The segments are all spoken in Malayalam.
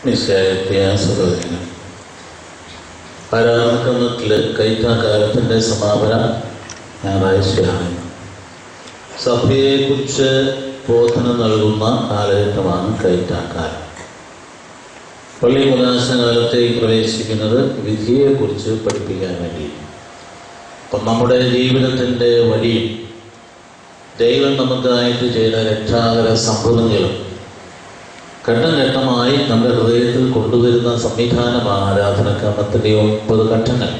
സഹോദരങ്ങൾ, ആരാധനക്രമത്തിൽ കൈത്താക്കാലത്തിൻ്റെ സമാപന ഞായറാഴ്ചയാണ്. സഭയെക്കുറിച്ച് ബോധനം നൽകുന്ന കാലഘട്ടമാണ് കൈത്താക്കാലം. പള്ളി പ്രകാശനകാലത്തേക്ക് പ്രവേശിക്കുന്നത് വിധിയെക്കുറിച്ച് പഠിപ്പിക്കാൻ വേണ്ടി. അപ്പം നമ്മുടെ ജീവിതത്തിൻ്റെ വഴിയും ദൈവം നമുക്കായിട്ട് ചെയ്ത രക്ഷാകര സംഭവങ്ങളും ഘട്ടം ഘട്ടമായി നമ്മുടെ ഹൃദയത്തിൽ കൊണ്ടുവരുന്ന സംവിധാനമാണ് ആരാധനക്രമത്തിൻ്റെ 9 ഘട്ടങ്ങൾ.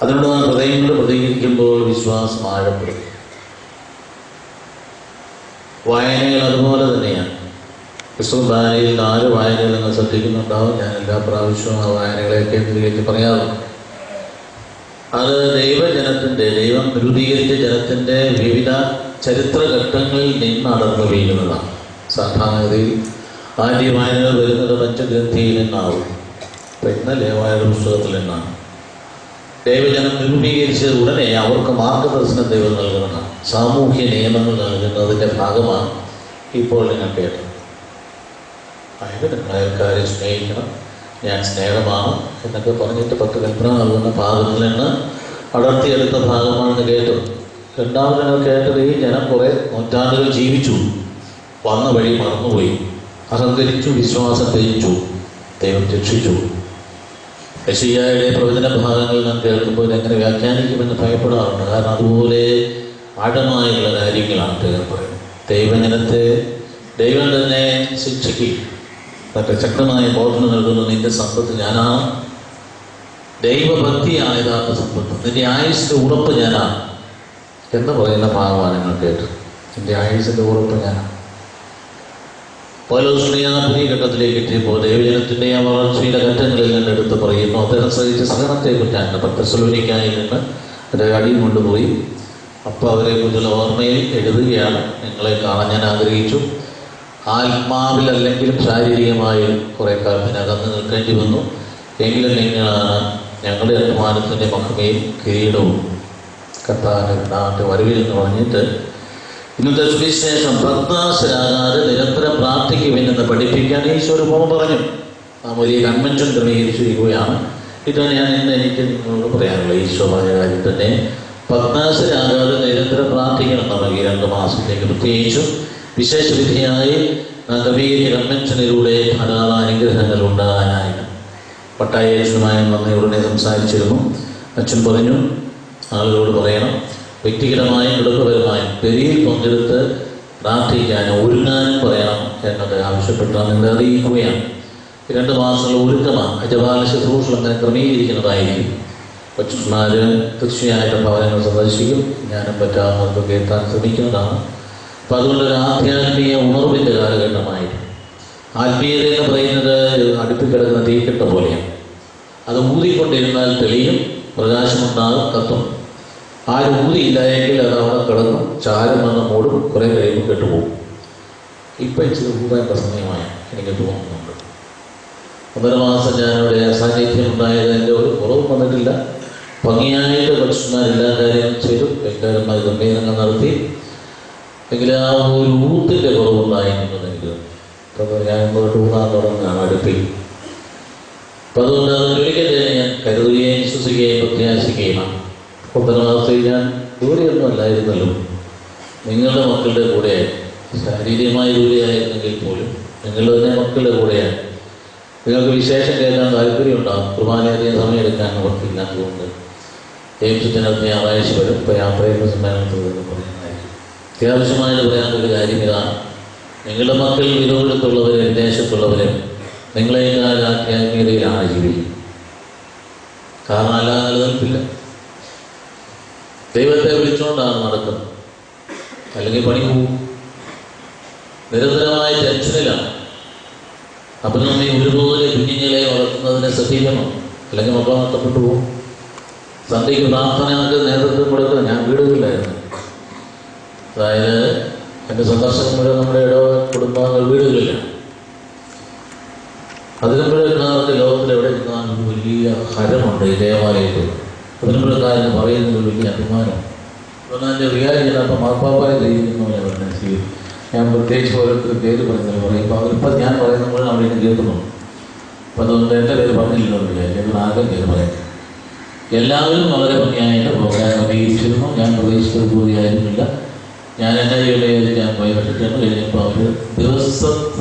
അതിനോട് ഹൃദയങ്ങൾ പ്രതികരിക്കുമ്പോൾ വിശ്വാസം ആഴപ്പെടും. വായനകൾ അതുപോലെ തന്നെയാണ്. ക്രിസ്തുബാനയിൽ 4 വായനകൾ നിങ്ങൾ ശ്രദ്ധിക്കുന്നുണ്ടാവും. ഞാൻ എല്ലാ പ്രാവശ്യവും ആ വായനകളെ കേന്ദ്രീകരിച്ച് പറയാറുണ്ട്. അത് ദൈവം രൂപീകരിച്ച ജനത്തിൻ്റെ വിവിധ ചരിത്രഘട്ടങ്ങളിൽ നിന്ന് അടർന്നു വീഴുന്നതാണ്. സാധാരണഗതിയിൽ ആദ്യ വായനകൾ വരുന്നത് പഞ്ചഗ്രന്ഥിയിൽ നിന്നാവും. പിന്നെ ലേവായുടെ പുസ്തകത്തിൽ നിന്നാണ്. ദൈവജനം രൂപീകരിച്ച ഉടനെ അവർക്ക് മാർഗദർശനം ദൈവം നൽകുന്നതാണ്. സാമൂഹ്യ നിയമങ്ങൾ നൽകുന്നതിൻ്റെ ഭാഗമാണ് ഇപ്പോൾ നിങ്ങൾ കേട്ടത്. അതായത് നിങ്ങൾ അയൽക്കാരെ സ്നേഹിക്കണം, ഞാൻ സ്നേഹമാണ് എന്നൊക്കെ പറഞ്ഞിട്ട് 10 കൽപ്പന നൽകുന്ന ഭാഗത്തിൽ നിന്ന് അടർത്തിയെടുത്ത ഭാഗമാണെന്ന് കേട്ടത്. രണ്ടാമത് നിങ്ങൾ കേട്ടത്, ഈ ജനം കുറേ നൂറ്റാണ്ടുകൾ ജീവിച്ചു, വന്ന വഴി മറന്നുപോയി, അഹങ്കരിച്ചു, വിശ്വാസം ത്യജിച്ചു, ദൈവം രക്ഷിച്ചു. യെശയ്യായുടെ പ്രവചന ഭാഗങ്ങൾ നാം കേൾക്കുമ്പോൾ എങ്ങനെ വ്യാഖ്യാനിക്കുമെന്ന് ഭയപ്പെടാറുണ്ട്. കാരണം അതുപോലെ ആഴമായുള്ള കാര്യങ്ങളാണ് ദൈവം പറയുന്നത്. ദൈവജനത്തെ ദൈവം തന്നെ ശിക്ഷിക്കും. അതൊക്കെ ശക്തമായ ബോധന നൽകുന്നു. നിന്റെ സമ്പത്ത് ഞാനാണ്, ദൈവഭക്തിയാണ് യഥാർത്ഥ സമ്പത്ത്, നിന്റെ ആയുസ്സിൻ്റെ ഉറപ്പ് ഞാനാണ് എന്ന് പറയുന്ന ഭാഗമാണ് നിങ്ങൾ കേട്ടത്. നിന്റെ ആയുസ്സിൻ്റെ ഉറപ്പ് ഞാനാണ്. പൗലോസ് പുതിയ ഘട്ടത്തിലേക്ക് എത്തിയപ്പോൾ ദൈവജനത്തിൻ്റെ ആ വളർച്ചയുടെ ഘട്ടങ്ങളിൽ നിന്ന് എടുത്ത് പറയുന്നു. അദ്ദേഹം സഹിച്ച സഹനത്തെക്കുറിച്ചാണ്. തെസ്സലോനിക്കയിൽ നിന്ന് അതിൻ്റെ അടിയും കൊണ്ടുപോയി അപ്പോൾ അവരെക്കുറിച്ചുള്ള ഓർമ്മയിൽ എഴുതുകയാണ്. നിങ്ങളെ കാണാൻ ഞാൻ ആഗ്രഹിച്ചു, ആത്മാവിൽ അല്ലെങ്കിലും ശാരീരികമായും കുറേ കാലത്തിന് അകന്ന് നിൽക്കേണ്ടി വന്നു. എങ്കിലും നിങ്ങളാണ് ഞങ്ങളുടെ അഭിമാനത്തിൻ്റെ മഹിമയും കിരീടവും കർത്താവിൻ്റെ വരവിൽ എന്ന് പറഞ്ഞിട്ട് ഇന്നത്തെ സുവിശേഷം ഭക്താശരാകാതെ നിരന്തരം പ്രാർത്ഥിക്കുമെന്ന് പഠിപ്പിക്കാൻ ഈശോ ഒരു ഉപമ പറഞ്ഞു. നാം വലിയ കൺവെൻഷൻ ക്രമീകരിച്ചിരിക്കുകയാണ്. ഇതാണ് എനിക്ക് നിങ്ങളോട് പറയാനുള്ളത്. ഈശോ പറഞ്ഞ കാര്യം തന്നെ, ഭക്താശരാകാതെ നിരന്തരം പ്രാർത്ഥിക്കണം. നമുക്ക് ഈ 2 മാസത്തേക്ക് പ്രത്യേകിച്ചും വിശേഷ വിധിയായി നവീകരിച്ച കൺവെൻഷനിലൂടെ ധാരാളം അനുഗ്രഹങ്ങൾ ഉണ്ടാകാനായിട്ട് പട്ടായ അച്ഛനുമായി നന്ദി ഉടനെ സംസാരിച്ചിരുന്നു. അച്ഛൻ പറഞ്ഞു, ആളുകളോട് പറയണം, വ്യക്തിഗതമായും കുടുംബപരമായും പെരിയിൽ പങ്കെടുത്ത് പ്രാർത്ഥിക്കാൻ ഒരുങ്ങാനും പറയണം എന്നത് ആവശ്യപ്പെട്ടാണ് നിങ്ങൾ അറിയിക്കുകയാണ്. 2 മാസങ്ങൾ ഒരുക്കമാണ്. അജപാല ശുശ്രൂഷകൾ അങ്ങനെ ക്രമീകരിക്കുന്നതായിരിക്കും. അച്ഛന്മാർ തീർച്ചയായിട്ടും ഭവനങ്ങൾ സന്ദർശിക്കും. ഞാനും പറ്റാവുന്നതൊക്കെ എത്താൻ ശ്രമിക്കുന്നതാണ്. അപ്പം അതുകൊണ്ടൊരു ആധ്യാത്മിക ഉണർവിൻ്റെ കാലഘട്ടമായിട്ട്, ആത്മീയത എന്ന് പറയുന്നത് അടുപ്പിൽ കിടക്കുന്ന തീക്കെട്ട പോലെയാണ്. അത് ഊതിക്കൊണ്ടിരുന്നാൽ തെളിയും, പ്രകാശമുണ്ടാകും, കത്തും. ആരും ഊതിയില്ലായെങ്കിൽ അത് അവിടെ കിടന്ന് ചാരം വന്ന് മൂടും, കുറേ കഴിയുമ്പോൾ കെട്ടുപോകും. ഇപ്പം ഇച്ചിരി ഊതാനുള്ള സമയമായി എനിക്ക് തോന്നുന്നുണ്ട്. 1.5 മാസം ഞാനിവിടെ അസാന്നിധ്യം ഉണ്ടായത് എൻ്റെ ഒരു കുറവും വന്നിട്ടില്ല. ഭംഗിയായിട്ട് ഭക്ഷണന്മാരെല്ലാ കാര്യങ്ങളും ചെയ്തു, വ്യക്തിപരമായ ഗംഭീരങ്ങൾ നടത്തി. എങ്കിലും ആ ഒരു ഊത്തിൻ്റെ കുറവുണ്ടായിരുന്നത് എനിക്ക്. അപ്പോൾ ഞാൻ ഇങ്ങോട്ട് ഊതാൻ തുടങ്ങുകയാണ് അടുപ്പിൽ. അപ്പം അതുകൊണ്ട് ഒരിക്കൽ തന്നെ ഞാൻ കരുതുകയും വിശ്വസിക്കുകയും പ്രത്യാശിക്കുകയുമാണ്. 1.5 മാസത്തിൽ ഞാൻ ദൂരെയൊന്നും അല്ലായിരുന്നല്ലോ, നിങ്ങളുടെ മക്കളുടെ കൂടെയായി. ശാരീരികമായ ദൂരെയായിരുന്നെങ്കിൽ പോലും നിങ്ങളുടെ തന്നെ മക്കളുടെ കൂടെയാണ്. നിങ്ങൾക്ക് വിശേഷം കേൾക്കാൻ താല്പര്യമുണ്ടാകും. കുർബാനയധികം സമയമെടുക്കാൻ അവർക്കില്ലാത്തതുകൊണ്ട് ജെയിംസിനകത്ത് ഞായറാഴ്ച വരും. ഇപ്പോൾ യാത്രയുടെ സമ്മേളനത്തിൽ എന്ന് പറയുന്നതായിരിക്കും. അത്യാവശ്യമായിട്ട് പറയാനൊരു കാര്യം ഇതാണ്, നിങ്ങളുടെ മക്കൾ വിദൂരത്തുള്ളവരും വിദേശത്തുള്ളവരും നിങ്ങളെക്കാൾ ആത്മീയതയിലാണ് ജീവിക്കുന്നത്. കാരണം അല്ലാതെ നിലനിൽപ്പില്ല. ദൈവത്തെ വിളിച്ചുകൊണ്ടാണ് നടക്കുന്നത്, അല്ലെങ്കിൽ പണി പോകും. നിരന്തരമായ ടെൻഷനിലാണ്. അപ്പം നമ്മൾ ഒരുപോലെ കുഞ്ഞുങ്ങളെ വളർത്തുന്നതിനെ ശ്രദ്ധിക്കണം, അല്ലെങ്കിൽ മക്കളെ നഷ്ടപ്പെട്ടു പോകും. സന്ധ്യയ്ക്ക് പ്രാർത്ഥനകൾക്ക് നേതൃത്വം കൊടുക്കുക. ഞാൻ വീടുകളിലായിരുന്നു. അതായത് എൻ്റെ സന്ദർശനം മുഴുവൻ നമ്മുടെ കുടുംബാംഗങ്ങൾ വീടുകളിലാണ്. അതിനുമ്പോഴേക്കാർക്ക് ലോകത്തിൽ എവിടെ ഇരുന്നാലും വലിയ ഹരമുണ്ട് ഈ ദേവാലയത്തിൽ. അതിനുമ്പോഴേക്കാരെന്ന് പറയുന്നത് വലിയ അഭിമാനം. എന്നാൽ എൻ്റെ റിയാലിറ്റി അപ്പം മാർപ്പാപ്പായ ദൈവിക്കുന്നവരെ പറഞ്ഞ ഞാൻ പ്രത്യേകിച്ച് ഓരോരുത്തർ പേര് പറയുന്നത് പറയും. അപ്പോൾ അവരിപ്പോൾ ഞാൻ പറയുമ്പോൾ അവിടെ നിന്ന് കേൾക്കുന്നുണ്ട്. അപ്പോൾ അതുകൊണ്ട് എൻ്റെ പേര് പറഞ്ഞില്ലെന്ന് വിചാരിച്ചു. ആദ്യം പേര് പറയാം. എല്ലാവരും വളരെ ഭംഗിയായിട്ട് പ്രോഗ്രാം അംഗീകരിച്ചിരുന്നു. ഞാൻ പ്രതീക്ഷിച്ചത് കൂടിയായിരുന്നില്ല. ഞാൻ എന്നാ ചെയ്യുകയായിരുന്നു, ഞാൻ പോയി കണ്ടിട്ടാണ് കഴിഞ്ഞപ്പോൾ അവർ ദിവസത്തെ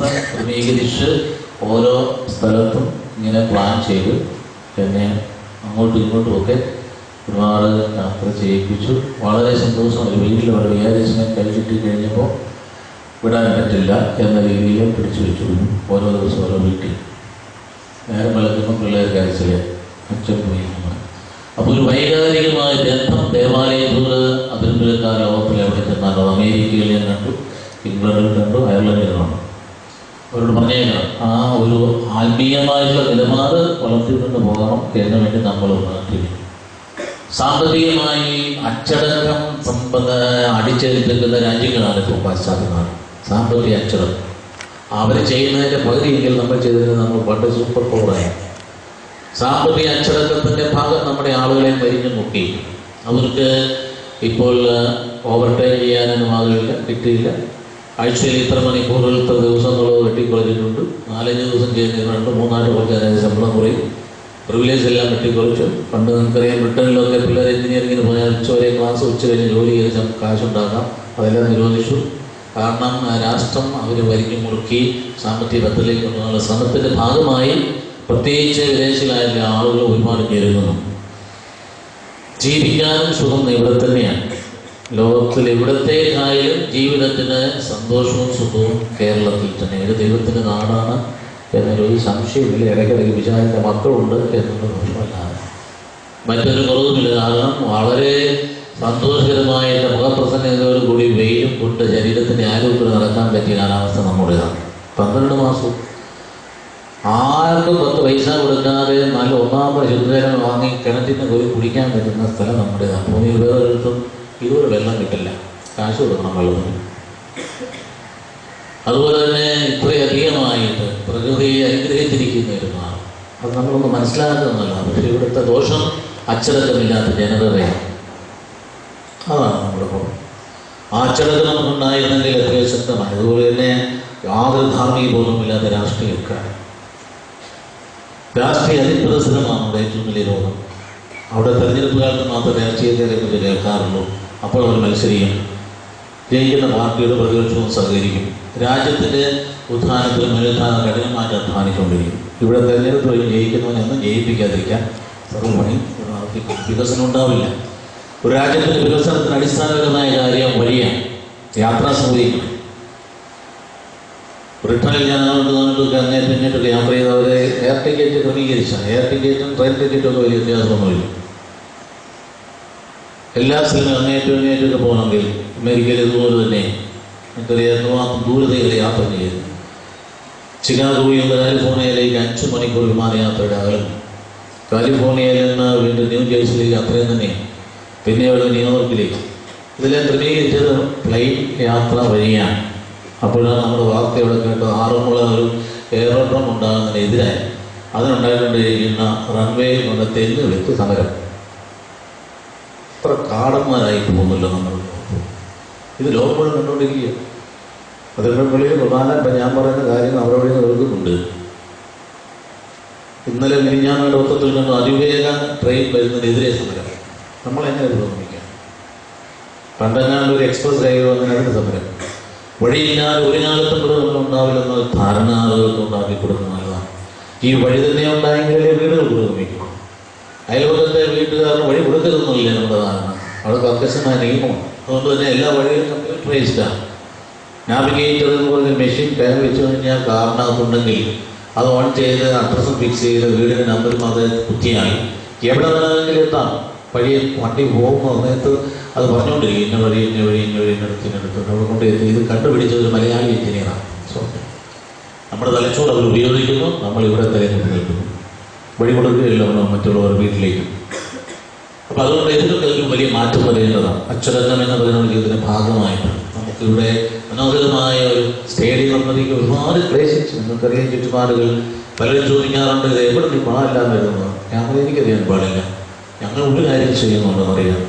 ക്രമീകരിച്ച് ഓരോ സ്ഥലത്തും ഇങ്ങനെ പ്ലാൻ ചെയ്ത് എന്നെ അങ്ങോട്ടും ഇങ്ങോട്ടും ഒക്കെ ഒരുപാട് യാത്ര ചെയ്യിപ്പിച്ചു. വളരെ സന്തോഷം. ഒരു വീട്ടിൽ അവർ വിചാരിച്ച് ഞാൻ കഴിച്ചിട്ട് കഴിഞ്ഞപ്പോൾ വിടാൻ പറ്റില്ല എന്ന രീതിയിൽ പിടിച്ചു വെച്ചു. ഓരോ ദിവസം ഓരോ വീട്ടിൽ നേരം വിളക്കുമ്പോൾ പിള്ളേർക്ക് അയച്ചില്ല, അച്ഛൻ പോയി. അപ്പോൾ ഒരു വൈകാരികമായ ബന്ധം ദേവാലയത്തോട് അതിർപ്പിലക്കാർ ലോകത്തിൽ എവിടെ ചെന്നാലോ, അമേരിക്കയിൽ ഞാൻ കണ്ടു, ഇംഗ്ലണ്ടിൽ കണ്ടു, അയർലൻഡിൽ കണ്ടു. അവരോട് പറഞ്ഞേക്കണം, ആ ഒരു ആത്മീയമായിട്ടുള്ള നിലപാട് വളർത്തിക്കൊണ്ട് പോകണം എന്ന് വേണ്ടി നമ്മൾ ഉണർത്തിയിരിക്കും. സാമ്പത്തികമായി അച്ചടക്കം അടിച്ചേൽപ്പിക്കുന്ന രാജ്യങ്ങളാണ് ഇപ്പോൾ പാശ്ചാത്യനാട്. സാമ്പത്തിക അച്ചടക്കം അവർ ചെയ്യുന്നതിൻ്റെ പകുതിയെങ്കിൽ നമ്മൾ ചെയ്തതിന് നമ്മൾ പണ്ട് സൂപ്പർ പവറായി. സാമ്പത്തിക അച്ചടക്കത്തിൻ്റെ ഭാഗം നമ്മുടെ ആളുകളെ വരിഞ്ഞു നോക്കി. അവർക്ക് ഇപ്പോൾ ഓവർ ടൈം ചെയ്യാനൊന്നും ആകില്ല, കിട്ടിയില്ല. ആഴ്ചയിൽ ഇത്ര മണിക്കൂറുകൾ ഇത്ര ദിവസങ്ങളോ വെട്ടിക്കുറച്ചിട്ടുണ്ട്. 4-5 ദിവസം ചെയ്യുന്നവരുണ്ട്, 3-4 കുറച്ച് ശമ്പളം കുറയും. പ്രിവിലേജ് എല്ലാം വെട്ടിക്കുറച്ചു. പണ്ട് നമുക്കറിയാം, ബ്രിട്ടനിലൊക്കെ പിള്ളേർ എഞ്ചിനീയറിങ്ങിന് പോയാൽ ഉച്ചവരെ ക്ലാസ്, ഉച്ച കഴിഞ്ഞ് ജോലി ചെയ്ത് കാശുണ്ടാക്കാം. അതെല്ലാം നിരോധിച്ചു. കാരണം രാഷ്ട്രം അവർ വരിഞ്ഞു മുറുക്കി സാമ്പത്തിക പദ്ധതിയിലേക്ക് കൊണ്ടുപോകാനുള്ള ശ്രമത്തിൻ്റെ ഭാഗമായി പ്രത്യേകിച്ച് വിദേശികളായ ആളുകൾ ഒരുപാട് ചേരുന്നു. ജീവിക്കാനും സുഖം ഇവിടെ തന്നെയാണ്. ലോകത്തിൽ എവിടത്തേക്കായാലും ജീവിതത്തിന് സന്തോഷവും സുഖവും കേരളത്തിൽ തന്നെ. ഒരു ദൈവത്തിൻ്റെ നാടാണ് എന്നൊരു സംശയമില്ല. ഇടയ്ക്കിടയ്ക്ക് വിചാരിച്ച മക്കളുണ്ട് എന്നുള്ള ദോഷമല്ലാതെ മറ്റൊരു കുറവുമില്ല. കാരണം വളരെ സന്തോഷകരമായിട്ട് മുഖപ്രസന്നതയോടുകൂടി വെയിലും കൊണ്ട് ശരീരത്തിൻ്റെ ആരോഗ്യത്തിൽ നടക്കാൻ പറ്റിയ കാലാവസ്ഥ നമ്മുടേതാണ്. 12 മാസവും ആർക്കും 10 പൈസ കൊടുക്കാതെ നല്ല ഒന്നാമത് ശുദ്ധജലം വാങ്ങി കിണറ്റിന് പോയി കുടിക്കാൻ പറ്റുന്ന സ്ഥലം നമ്മുടേതാണ്. ഭൂമിയിൽ വേറൊരിടത്തും ഇതുപോലെ വെള്ളം കിട്ടില്ല, കാശ് കൊടുക്കണം വെള്ളത്തിന്. അതുപോലെ തന്നെ ഇത്രയധികമായിട്ട് പ്രകൃതിയെ അനുഗ്രഹിച്ചിരിക്കുന്ന ഒരു നാട്, അത് നമ്മളൊന്ന് മനസ്സിലാക്കുന്നതല്ല. പക്ഷേ ഇവിടുത്തെ ദോഷം അച്ചടക്കമില്ലാത്ത ജനതയാണ്. അതാണ് നമ്മുടെ കുഴപ്പം. ആ അച്ചടക്കം നമുക്കുണ്ടായിരുന്നെങ്കിൽ എത്രയോ ശക്തമായി. അതുപോലെ തന്നെ യാതൊരു ധാർമ്മിക ബോധമില്ലാത്ത രാഷ്ട്രീയക്കാർ. രാഷ്ട്രീയ അതിപ്രദർശനമാണ് അവിടെ ഏറ്റവും വലിയ രോഗം. അവിടെ തെരഞ്ഞെടുപ്പ് കാലത്ത് മാത്രം രാഷ്ട്രീയത്തെ കുറിച്ച് കേൾക്കാറുള്ളൂ. അപ്പോൾ അവർ മത്സരിക്കും, ജയിക്കുന്ന പാർട്ടിയുടെ പ്രതിപക്ഷവും സഹകരിക്കും. രാജ്യത്തിൻ്റെ ഉത്ഥാനത്തിലും മേലുത്ഥാനം കഠിനമായിട്ട് അധ്വാനിച്ചുകൊണ്ടിരിക്കും. ഇവിടെ തെരഞ്ഞെടുപ്പ് വഴി ജയിക്കുന്നവനെന്നും ജയിപ്പിക്കാതിരിക്കാൻ സർവ്വപണി നടത്തിക്കും. വികസനം ഉണ്ടാവില്ല. ഒരു രാജ്യത്തിൻ്റെ വികസനത്തിന് അടിസ്ഥാനപരമായ കാര്യം വഴിയാണ്, യാത്രാ സൗകര്യങ്ങൾ. ബ്രിട്ടനിൽ ഞാൻ അങ്ങോട്ട് അങ്ങേറ്റൊക്കെ യാത്ര ചെയ്തവരെ എയർ ടിക്കറ്റ് ക്രമീകരിച്ചാണ്. എയർ ടിക്കറ്റും ട്രെയിൻ ടിക്കറ്റും ഒക്കെ വലിയ വ്യത്യാസമൊന്നുമില്ല. എല്ലാ സ്ഥലങ്ങളും അങ്ങേറ്റൊക്കെ പോകണമെങ്കിൽ അമേരിക്കയിൽ ഇതുപോലെ തന്നെ നമുക്കറിയാം ദൂരതയിൽ യാത്ര ചെയ്യുന്നു. ചിക്കാഗോയിൽ നിന്ന് കാലിഫോർണിയയിലേക്ക് 5 മണിക്കൂർ വിമാനയാത്രയുടെ അകലം. കാലിഫോർണിയയിൽ നിന്ന് വീണ്ടും ന്യൂജേഴ്സിയിലേക്ക് അത്രയും തന്നെയാണ്. പിന്നെ അവിടെ ന്യൂയോർക്കിലേക്ക്. ഇതെല്ലാം ക്രമീകരിച്ചത് പ്ലെയിൻ യാത്ര വഴിയാണ്. അപ്പോഴാണ് നമ്മുടെ വാർത്ത ഇവിടെ കേട്ടത് ആറന്മുള ഒരു എയറോഡ്രോം ഉണ്ടാകുന്നതിനെതിരായി അതിനുണ്ടായിക്കൊണ്ടിരിക്കുന്ന റൺവേയിൽ കൊണ്ട് തെല്ല് വെച്ച് സമരം. അത്ര കാടന്മാരായി പോകുമല്ലോ നമ്മൾ. ഇത് ലോകം മുഴുവൻ കണ്ടുകൊണ്ടിരിക്കുക. അതിൻ്റെ വെളിയിൽ പ്രധാന ഞാൻ പറയുന്ന കാര്യങ്ങൾ അവരോട് കേൾക്കുന്നുണ്ട്. ഇന്നലെ മിനിഞ്ഞാങ്ങളുടെ ഒത്തത്തിൽ കണ്ടു അതിവേഗ ട്രെയിൻ വരുന്നതിനെതിരെ സമരം. നമ്മളെങ്ങനെ പുരോഗമിക്കാം? പണ്ടെങ്ങാണ്ട് ഒരു എക്സ്പ്രസ് ഹൈവേ വന്നതിനടുത്ത് സമരം. വഴിയില്ലാതെ ഒരു കാലത്തും ഇവിടെ ഉണ്ടാവില്ലെന്ന ധാരണ ആളുകൾക്ക് ഉണ്ടാക്കി കൊടുക്കുന്ന നല്ലതാണ്. ഈ വഴി തന്നെ ഉണ്ടായെങ്കിലേ വീടുകൾ പുരോഗമിക്കും. അയൽപക്കത്തെ വീട്ടുകാർക്ക് വഴി കൊടുക്കരുതെന്നില്ലേ നമ്മുടെ ധാരണ. അവിടെ കർക്കശമായ നിയമമാണ്. അതുകൊണ്ട് തന്നെ എല്ലാ വഴികളും കമ്പ്യൂട്ടറൈസ്ഡാണ്. നാവിഗേറ്റർ എന്ന് പറഞ്ഞ മെഷീൻ കയറി വെച്ച് കഴിഞ്ഞാൽ കാറിനകത്തുണ്ടെങ്കിൽ അത് ഓൺ ചെയ്ത് അഡ്രസ്സും ഫിക്സ് ചെയ്ത് വീടിൻ്റെ നമ്പറും അത് കുത്തിയാൽ എവിടെ വേണമെങ്കിലും എത്താം. വണ്ടി പോകുന്ന സമയത്ത് അത് പറഞ്ഞുകൊണ്ടിരിക്കും, ഇന്ന വഴി ഇന്നടുത്ത് അവിടെ കൊണ്ട് എത്തി. ഇത് കണ്ടുപിടിച്ചത് ഒരു മലയാളി എഞ്ചിനീയറാണ്. നമ്മുടെ തലച്ചോറ് അവർ ഉപയോഗിക്കുന്നു, നമ്മളിവിടെ തിരഞ്ഞെടുപ്പ് നിൽക്കുന്നു. വഴി കൊടുക്കുകയില്ല മറ്റുള്ളവർ വീട്ടിലേക്ക്. അപ്പോൾ അതുകൊണ്ട് ഇതിലൊക്കെ ഒരു വലിയ മാറ്റം വരേണ്ടതാണ്. അച്ചടക്കം എന്ന് പറയുന്ന ജീവിതത്തിൻ്റെ ഭാഗമായിട്ട് നമുക്കിവിടെ മനോഹരമായ ഒരു സ്റ്റേഡിയം നിർമ്മിക്കുക ഒരുപാട് ക്ലേശിച്ചു. നിങ്ങൾക്കറിയാൻ ചുറ്റുപാടുകൾ പലരും ചോദിക്കാറുണ്ട്, ഇത് എവിടെ നീ പണമെല്ലാം വരുന്നത്? എനിക്കറിയാൻ പാടില്ല. ഞങ്ങൾ ഒരു കാര്യം ചെയ്യുന്നുണ്ടെന്ന് അറിയാം.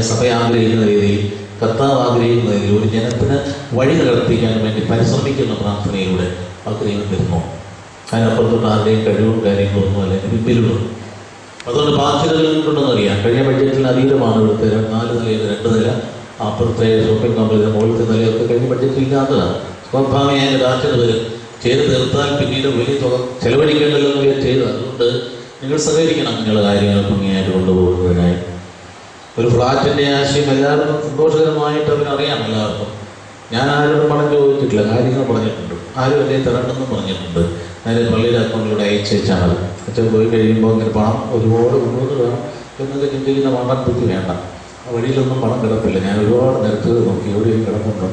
സഭ ആഗ്രഹിക്കുന്ന രീതിയിൽ കർത്താവ് ആഗ്രഹിക്കുന്നതിൽ ഒരു ജനത്തിന് വഴി നടത്തിക്കാൻ വേണ്ടി പരിശ്രമിക്കുന്ന പ്രാർത്ഥനയിലൂടെ ആഗ്രഹം തരുന്നു. അതിനപ്പുറത്തോട്ട് ആരുടെയും കഴിവും കാര്യങ്ങളൊന്നും അല്ലെങ്കിൽ പിമ്പിലുള്ളൂ. അതുകൊണ്ട് ബാധ്യതകളുണ്ടെന്നറിയാം. കഴിഞ്ഞ ബഡ്ജറ്റിൽ അതീതമാണ് ഇവിടുത്തെ 4 നിലയിൽ 2 നില, അപ്പുറത്തെ ഷോപ്പിംഗ് കോംപ്ലക്സിന് മുകളിലത്തെ നിലയൊക്കെ കഴിഞ്ഞ ബഡ്ജറ്റിൽ ഇല്ലാത്തതാണ്. സ്വാഭാവികമായ ബാധ്യത വരും. ചെയ്ത് തീർത്താൽ പിന്നീട് വലിയ തുക ചെലവഴിക്കേണ്ടല്ലോ എന്ന് ചെയ്ത്. അതുകൊണ്ട് നിങ്ങൾ സഹകരിക്കണം നിങ്ങളുടെ കാര്യങ്ങൾ ഭംഗിയായിട്ട് കൊണ്ടുപോകുന്നതിനായി. ഒരു ഫ്ലാറ്റിൻ്റെ ആശയം എല്ലാവർക്കും സന്തോഷകരമായിട്ട് അവരറിയാം. എല്ലാവർക്കും ഞാൻ ആരോടും പണം ചോദിച്ചിട്ടില്ല, കാര്യങ്ങൾ പറഞ്ഞിട്ടുണ്ട്. ആരും എന്നെ തരണമെന്നും പറഞ്ഞിട്ടുണ്ട്. അതിന് പള്ളിയുടെ അക്കൗണ്ടിലൂടെ അയച്ചാൽ മതി. അച്ഛൻ പോയി കഴിയുമ്പോൾ ഇങ്ങനെ പണം ഒരുപാട് കൊണ്ടുവന്ന് വേണം എന്നൊക്കെ ചിന്തിക്കുന്ന മണ്ണാൻപുറ്റി വേണ്ട. ആ വഴിയിലൊന്നും പണം കിടപ്പില്ല. ഞാൻ ഒരുപാട് നിരത്തുകൾ നോക്കി, എവിടെയും കിടപ്പുണ്ടോ,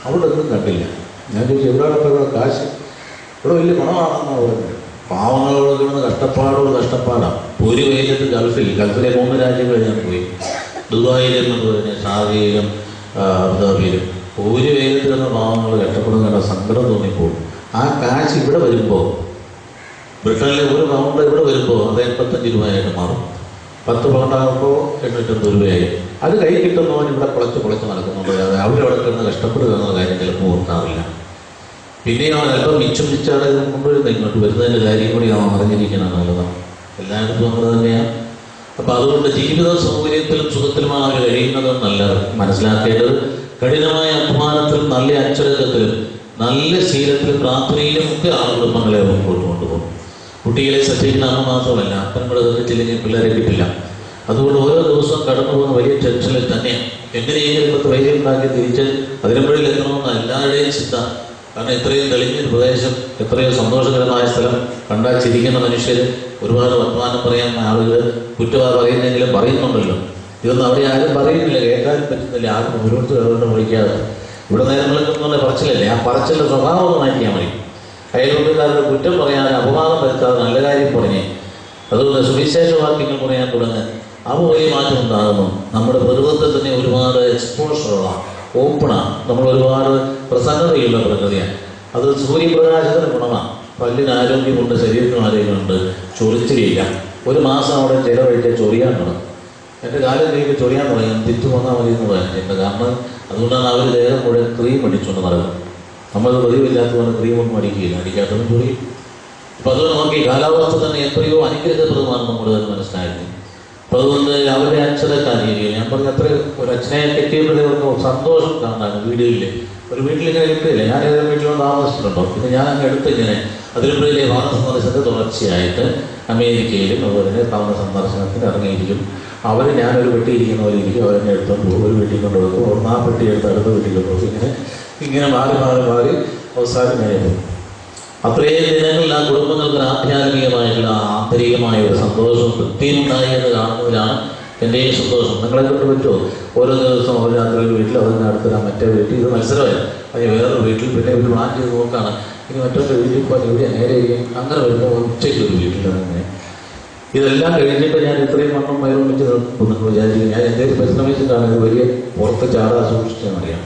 അവിടെ ഒന്നും കണ്ടില്ല. ഞാൻ ചോദിച്ചു എവിടെയാണപ്പോൾ ഇവിടെ കാശ്, ഇവിടെ വലിയ പണമാണെന്നാണ് പറയുന്നത്. പാവങ്ങളോട് കിടന്ന് കഷ്ടപ്പാടാണ്. ഒരു വെയിലത്ത് ഗൾഫിലെ 3 രാജ്യങ്ങളിൽ ഞാൻ പോയി. ദുബായിലും അതുപോലെ ഷാർജയിലും അബുദാബിയിലും ഒരു വെയിലത്ത് കിടന്ന പാവങ്ങൾ കഷ്ടപ്പെടുന്ന സങ്കടം തോന്നിപ്പോകും. ആ കാശ് ഇവിടെ വരുമ്പോൾ, ബ്രിട്ടനിലെ ഒരു പൗണ്ട് ഇവിടെ വരുമ്പോൾ അത് 85 രൂപയായിട്ട് മാറും. 10 പൗണ്ടാകുമ്പോൾ 850 രൂപയായി. അത് കൈ കിട്ടുന്നവൻ ഇവിടെ കുളച്ച് നടക്കുന്നുണ്ട്. അവരവിടെ കിടന്ന് കഷ്ടപ്പെടുക എന്ന കാര്യം ചിലപ്പോൾ ഓർക്കാറില്ല. പിന്നെയും അവൻ അല്പം മിച്ചാണ് കൊണ്ടുവരുന്നത്. ഇങ്ങോട്ട് വരുന്നതിൻ്റെ കാര്യം കൂടി അവൻ അറിഞ്ഞിരിക്കണം എന്നുള്ളതാണ്. എല്ലായിടത്തും അങ്ങനെ തന്നെയാണ്. അപ്പം അതുകൊണ്ട് ജീവിത സൗകര്യത്തിലും സുഖത്തിലുമാണ് അവർ കഴിയുന്നതെന്നല്ല മനസ്സിലാക്കേണ്ടത്. കഠിനമായ അധ്വാനത്തിലും നല്ല അച്ചടക്കത്തിലും നല്ല ശീലത്തിലും പ്രാർത്ഥനയിലും ഒക്കെ ആ കുടുംബങ്ങളെ മുമ്പോട്ട് കൊണ്ടുപോകും. കുട്ടികളെ ശ്രദ്ധിക്കുന്ന അമ്മ മാത്രമല്ല, അപ്പനോട് ശ്രദ്ധിച്ചില്ലെങ്കിൽ പിള്ളേരെ കിട്ടില്ല. അതുകൊണ്ട് ഓരോ ദിവസവും കടന്നു പോകുന്ന വലിയ ടെൻഷനിൽ തന്നെ എങ്ങനെയെങ്കിലും ഇപ്പോഴത്തെ വൈദ്യം ഉണ്ടാക്കി തിരിച്ച് അതിരമ്പുഴയിൽ എത്തണമെന്ന് എല്ലാവരുടെയും ചിന്ത. കാരണം ഇത്രയും തെളിഞ്ഞൊരു പ്രദേശം, എത്രയോ സന്തോഷകരമായ സ്ഥലം, കണ്ടാൽ ചിരിക്കുന്ന മനുഷ്യർ, ഒരുപാട് വർത്തമാനം പറയാൻ ആളുകൾ കുറ്റവാ പറയുന്നെങ്കിലും പറയുന്നുണ്ടല്ലോ. ഇതൊന്നും അവിടെ ആരും പറയുന്നില്ല, കേൾക്കാനും പറ്റുന്നില്ല. ആരും ഓരോരുത്തർ അതുകൊണ്ട് വിളിക്കാതെ ഇവിടെ നേരങ്ങളെന്ന് പറച്ചിലല്ലേ. ആ പറച്ചിൻ്റെ സ്വഭാവം ഒന്ന് മാറ്റിയാൽ മതി. അയൽവക്കക്കാരുടെ കുറ്റം പറയാതെ, അപമാനം വരുത്താതെ നല്ല കാര്യം പറഞ്ഞേ. അതുകൊണ്ട് സുവിശേഷ വാക്യങ്ങൾ പറയാൻ തുടങ്ങി. അവ വലിയ മാറ്റം ഉണ്ടാകുന്നു. നമ്മുടെ പ്രകൃതത്തിൽ തന്നെ ഒരുപാട് എക്സ്പോഷറുള്ള ഓപ്പണാണ്. നമ്മൾ ഒരുപാട് പ്രസന്നതയുള്ള പ്രകൃതിയാണ്. അത് സൂര്യപ്രകാശത്തിന് ഗുണമാണ്. പല്ലിന് ആരോഗ്യമുണ്ട്, ശരീരത്തിന് ആരോഗ്യമുണ്ട്, ചൊറിച്ചിലില്ല. 1 മാസം അവിടെ ചിലവഴിച്ച് ചൊറിയാൻ തുടങ്ങും. എൻ്റെ കാലം കഴിഞ്ഞ് ചൊറിയാൻ തുടങ്ങി. തിരിച്ചു വന്നാൽ മതി എന്ന് പറയാൻ എൻ്റെ കാരണം അതുകൊണ്ടാണ് അവർ ദേഹം മുഴുവൻ ക്രീം അടിച്ചുകൊണ്ട് നടക്കുന്നത്. നമ്മൾ പതിവില്ലാത്തതുകൊണ്ട് ക്രീമൊന്നും അടിക്കുകയില്ല, അടിക്കാത്തതും ചൊറിയും. അപ്പം അതുകൊണ്ട് നോക്കി കാലാവസ്ഥ തന്നെ എത്രയോ അനുഗ്രഹപ്രദമാണ് നമ്മൾ മനസ്സിലാക്കുന്നത്. അപ്പം അതുകൊണ്ട് അവരുടെ അച്ഛനക്കാരിക്കുക ഞാൻ പറഞ്ഞ അത്ര ഒരു അച്ഛനെ കെട്ടിയപ്പോഴേക്കും സന്തോഷം കാണാണ്. ഒരു വീട്ടിലിങ്ങനെ കിട്ടിയില്ല. ഞാൻ ഏതെങ്കിലും വീട്ടിലൊന്നും താമസിച്ചിട്ടുണ്ടോ? പിന്നെ ഞാൻ അങ്ങ് എടുത്തിങ്ങനെ അതിരമ്പുഴയിലെ ഭവന സന്ദർശനത്തെ തുടർച്ചയായിട്ട് അമേരിക്കയിലും അതുപോലെ തന്നെ ഭവന സന്ദർശനത്തിന് ഇറങ്ങിയിരിക്കും. അവർ ഞാനൊരു പെട്ടി ഇരിക്കുന്ന പോലെ ഇരിക്കും. അവരെന്നെ എടുത്തുകൊണ്ട് പോകും. ഒരു വീട്ടിൽ കൊണ്ട് കൊടുക്കും. അവർ 4 പെട്ടി എടുത്ത് അടുത്ത വീട്ടിൽ കൊണ്ടുപോകും. ഇങ്ങനെ മാറി അവസാനം കഴിയുമ്പോൾ അത്രയും ദിനങ്ങളിൽ ആ കുടുംബങ്ങൾക്ക് ആധ്യാത്മികമായിട്ടുള്ള ആന്തരികമായ ഒരു സന്തോഷവും തൃപ്തിയും ഉണ്ടായി എന്ന് കാണുന്നതിലാണ് എൻ്റെയും സന്തോഷം. നിങ്ങളെ കൊണ്ട് പറ്റുമോ? ഓരോ ദിവസവും ഒരു രാത്രി ഒരു വീട്ടിൽ, അതിന് അടുത്ത മറ്റേ വീട്ടിൽ, ഇത് മത്സരമായി. അത് വേറൊരു വീട്ടിൽ, പിന്നെ ഒരു പ്ലാൻ ചെയ്ത് നോക്കുകയാണ്. ഇനി മറ്റൊരു വീട്ടിൽ പോകാൻ ഇവിടെ നേരെ ഇരിക്കും. അങ്ങനെ വരുമ്പോൾ ഉച്ചയ്ക്ക് ഒരു വീട്ടിലാണ്. അങ്ങനെ ഇതെല്ലാം കഴിഞ്ഞിട്ട് ഞാൻ ഇത്രയും മണ്ണും വയറും വെച്ച് നിങ്ങൾ വിചാരിക്കും ഞാൻ എന്തെങ്കിലും പരിശ്രമിച്ചിട്ടാണ് ഇത് വലിയ പുറത്ത് ചാടാൻ സൂക്ഷിച്ചെന്നറിയാം.